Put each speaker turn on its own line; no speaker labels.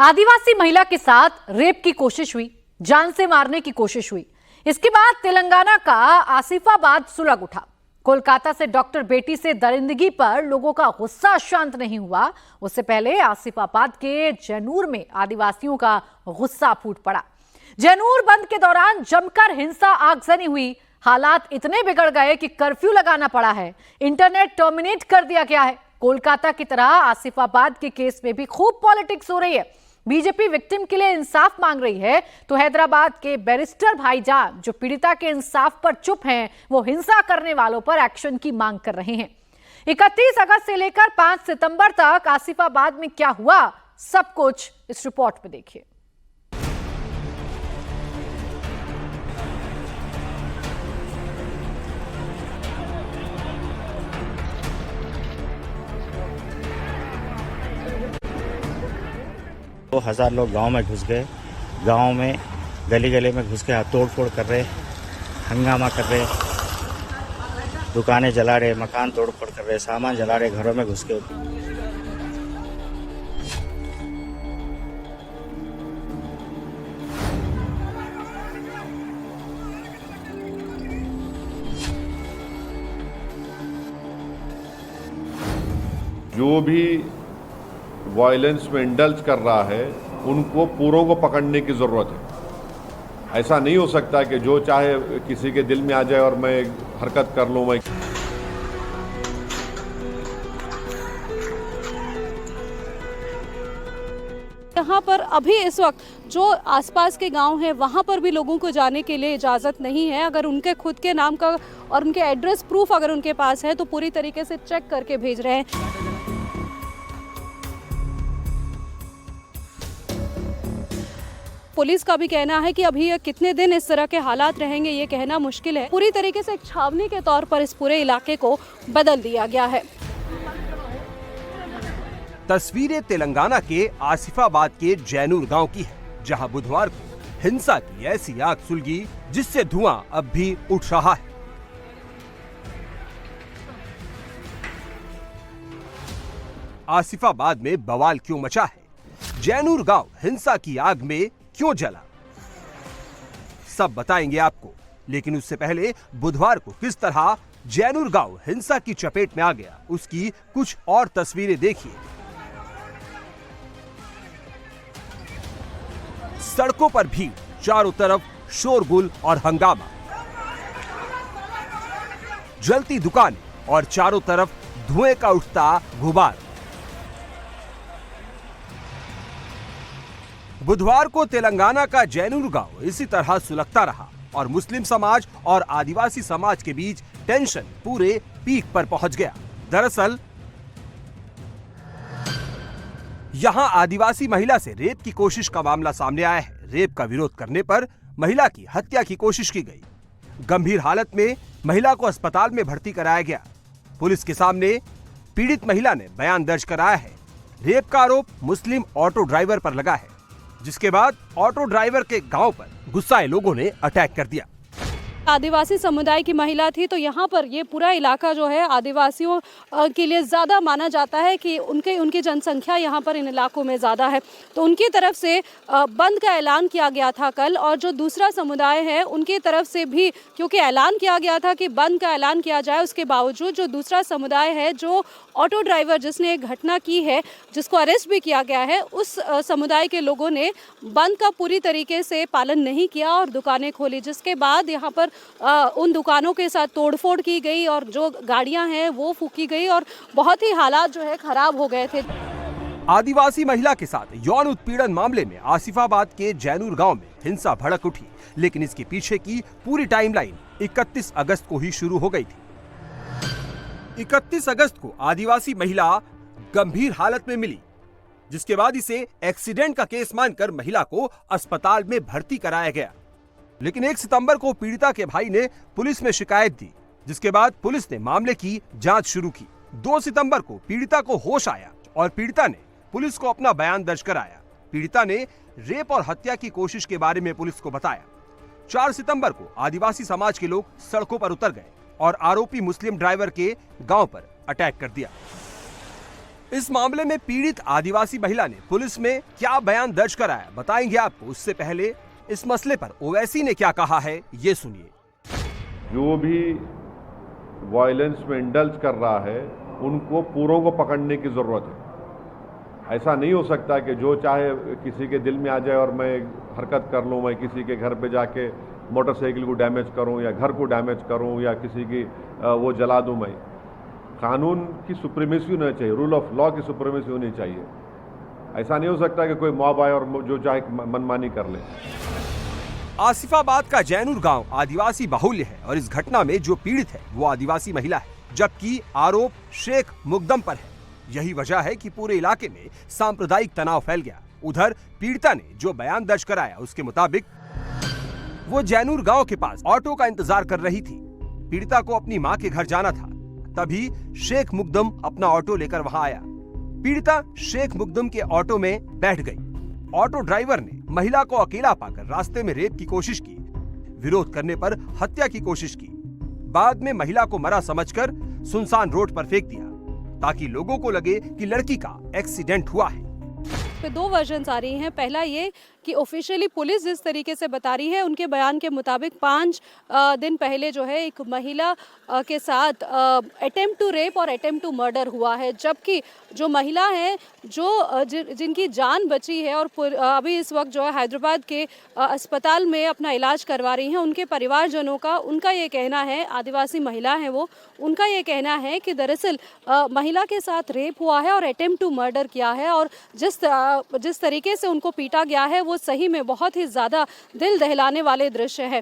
आदिवासी महिला के साथ रेप की कोशिश हुई, जान से मारने की कोशिश हुई। इसके बाद तेलंगाना का आसिफाबाद सुलग उठा। कोलकाता से डॉक्टर बेटी से दरिंदगी पर लोगों का गुस्सा शांत नहीं हुआ। उससे पहले आसिफाबाद के जैनूर में आदिवासियों का गुस्सा फूट पड़ा। जैनूर बंद के दौरान जमकर हिंसा आगजनी हुई। हालात इतने बिगड़ गए कि कर्फ्यू लगाना पड़ा है, इंटरनेट टर्मिनेट कर दिया गया है। कोलकाता की तरह आसिफाबाद के केस में भी खूब पॉलिटिक्स हो रही है। बीजेपी विक्टिम के लिए इंसाफ मांग रही है, तो हैदराबाद के बैरिस्टर भाईजान जो पीड़िता के इंसाफ पर चुप हैं, वो हिंसा करने वालों पर एक्शन की मांग कर रहे हैं। 31 अगस्त से लेकर 5 सितंबर तक आसिफाबाद में क्या हुआ, सब कुछ इस रिपोर्ट में देखिए।
तो 1000 लोग गांव में घुस गए। गांव में गली गली में घुस के तोड़ फोड़ कर रहे, हंगामा कर रहे, दुकानें जला रहे, मकान तोड़ फोड़ कर रहे, सामान जला रहे, घरों में घुस के।
जो भी वायलेंस में इंडल्ज कर रहा है उनको पूरों को पकड़ने की जरूरत है। ऐसा नहीं हो सकता कि जो चाहे किसी के दिल में आ जाए और मैं हरकत कर लूं। मैं
यहाँ पर अभी इस वक्त जो आसपास के गांव हैं वहाँ पर भी लोगों को जाने के लिए इजाज़त नहीं है। अगर उनके खुद के नाम का और उनके एड्रेस प्रूफ अगर उनके पास है तो पूरी तरीके से चेक करके भेज रहे हैं। पुलिस का भी कहना है कि अभी कितने दिन इस तरह के हालात रहेंगे ये कहना मुश्किल है। पूरी तरीके से एक छावनी के तौर पर इस पूरे इलाके को बदल दिया गया है।
तस्वीरें तेलंगाना के आसिफाबाद के जैनूर गांव की है, जहां बुधवार को हिंसा की ऐसी आग सुलगी जिससे धुआं अब भी उठ रहा है। आसिफाबाद में बवाल क्यों मचा है? जैनूर गांव हिंसा की आग में क्यों जला? सब बताएंगे आपको, लेकिन उससे पहले बुधवार को किस तरह जैनूर गांव हिंसा की चपेट में आ गया, उसकी कुछ और तस्वीरें देखिए। सड़कों पर भीड़, चारों तरफ शोरगुल और हंगामा, जलती दुकानें और चारों तरफ धुएं का उठता गुबार। बुधवार को तेलंगाना का जैनूर गांव इसी तरह सुलगता रहा और मुस्लिम समाज और आदिवासी समाज के बीच टेंशन पूरे पीक पर पहुंच गया। दरअसल यहां आदिवासी महिला से रेप की कोशिश का मामला सामने आया है। रेप का विरोध करने पर महिला की हत्या की कोशिश की गई। गंभीर हालत में महिला को अस्पताल में भर्ती कराया गया। पुलिस के सामने पीड़ित महिला ने बयान दर्ज कराया है। रेप का आरोप मुस्लिम ऑटो ड्राइवर पर लगा है, जिसके बाद ऑटो ड्राइवर के गांव पर गुस्साए लोगों ने अटैक कर दिया।
आदिवासी समुदाय की महिला थी, तो यहाँ पर ये पूरा इलाका जो है आदिवासियों के लिए ज़्यादा माना जाता है कि उनकी जनसंख्या यहाँ पर इन इलाकों में ज़्यादा है। तो उनकी तरफ से बंद का ऐलान किया गया था कल, और जो दूसरा समुदाय है उनकी तरफ से भी, क्योंकि ऐलान किया गया था कि बंद का ऐलान किया जाए, उसके बावजूद जो दूसरा समुदाय है, जो ऑटो ड्राइवर जिसने घटना की है, जिसको अरेस्ट भी किया गया है, उस समुदाय के लोगों ने बंद का पूरी तरीके से पालन नहीं किया और दुकानें खोली, जिसके बाद यहाँ पर उन दुकानों के साथ तोड़फोड़ की गई और जो गाड़ियां हैं वो फूकी गई और बहुत ही हालात जो है खराब हो गए थे।
आदिवासी महिला के साथ यौन उत्पीड़न मामले में आसिफाबाद के जैनूर गांव में हिंसा भड़क उठी, लेकिन इसके पीछे की पूरी टाइमलाइन 31 अगस्त को ही शुरू हो गई थी। 31 अगस्त को आदिवासी महिला गंभीर हालत में मिली, जिसके बाद इसे एक्सीडेंट का केस मानकर महिला को अस्पताल में भर्ती कराया गया। लेकिन 1 सितंबर को पीड़िता के भाई ने पुलिस में शिकायत दी, जिसके बाद पुलिस ने मामले की जांच शुरू की। 2 सितंबर को पीड़िता को होश आया और पीड़िता ने पुलिस को अपना बयान दर्ज कराया। पीड़िता ने रेप और हत्या की कोशिश के बारे में पुलिस को बताया। 4 सितंबर को आदिवासी समाज के लोग सड़कों पर उतर गए और आरोपी मुस्लिम ड्राइवर के गांव पर अटैक कर दिया। इस मामले में पीड़ित आदिवासी महिला ने पुलिस में क्या बयान दर्ज कराया बताएंगे आपको। उससे पहले इस मसले पर ओवैसी ने क्या कहा है ये सुनिए।
जो भी वायलेंस में इंडल्ज कर रहा है उनको पूरों को पकड़ने की जरूरत है। ऐसा नहीं हो सकता कि जो चाहे किसी के दिल में आ जाए और मैं हरकत कर लूं, मैं किसी के घर पे जाके मोटरसाइकिल को डैमेज करूं या घर को डैमेज करूं या किसी की वो जला दूं। मैं कानून की सुप्रीमेसी होनी चाहिए, रूल ऑफ लॉ की सुप्रीमेसी होनी चाहिए। ऐसा नहीं हो सकता कि कोई मॉब आए और जो चाहे मनमानी कर ले।
आसिफाबाद का जैनूर गांव आदिवासी बाहुल्य है और इस घटना में जो पीड़ित है वो आदिवासी महिला है, जबकि आरोप शेख मुकदम पर है। यही वजह है कि पूरे इलाके में सांप्रदायिक तनाव फैल गया। उधर पीड़िता ने जो बयान दर्ज कराया उसके मुताबिक वो जैनूर गांव के पास ऑटो का इंतजार कर रही थी। पीड़िता को अपनी मां के घर जाना था, तभी शेख मुकदम अपना ऑटो लेकर वहां आया। पीड़िता शेख मुकदम के ऑटो में बैठ गई। ऑटो ड्राइवर ने महिला को अकेला पाकर रास्ते में रेप की कोशिश की। विरोध करने पर हत्या की कोशिश की। बाद में महिला को मरा समझकर सुनसान रोड पर फेंक दिया ताकि लोगों को लगे कि लड़की का एक्सीडेंट हुआ है।
पे दो वर्जन्स आ रही हैं। पहला ये कि ऑफिशियली पुलिस जिस तरीके से बता रही है, उनके बयान के मुताबिक 5 दिन पहले जो है एक महिला के साथ अटेम्प्ट टू रेप और अटेम्प्ट टू मर्डर हुआ है, जबकि जो महिला है जो जिनकी जान बची है और अभी इस वक्त जो है हैदराबाद के अस्पताल में अपना इलाज करवा रही हैं, उनके परिवारजनों का उनका ये कहना है, आदिवासी महिला है वो, उनका ये कहना है कि दरअसल महिला के साथ रेप हुआ है और अटेम्प्ट टू मर्डर किया है और जिस तरीके से उनको पीटा गया है वो सही में बहुत ही ज़्यादा दिल दहलाने वाले दृश्य है।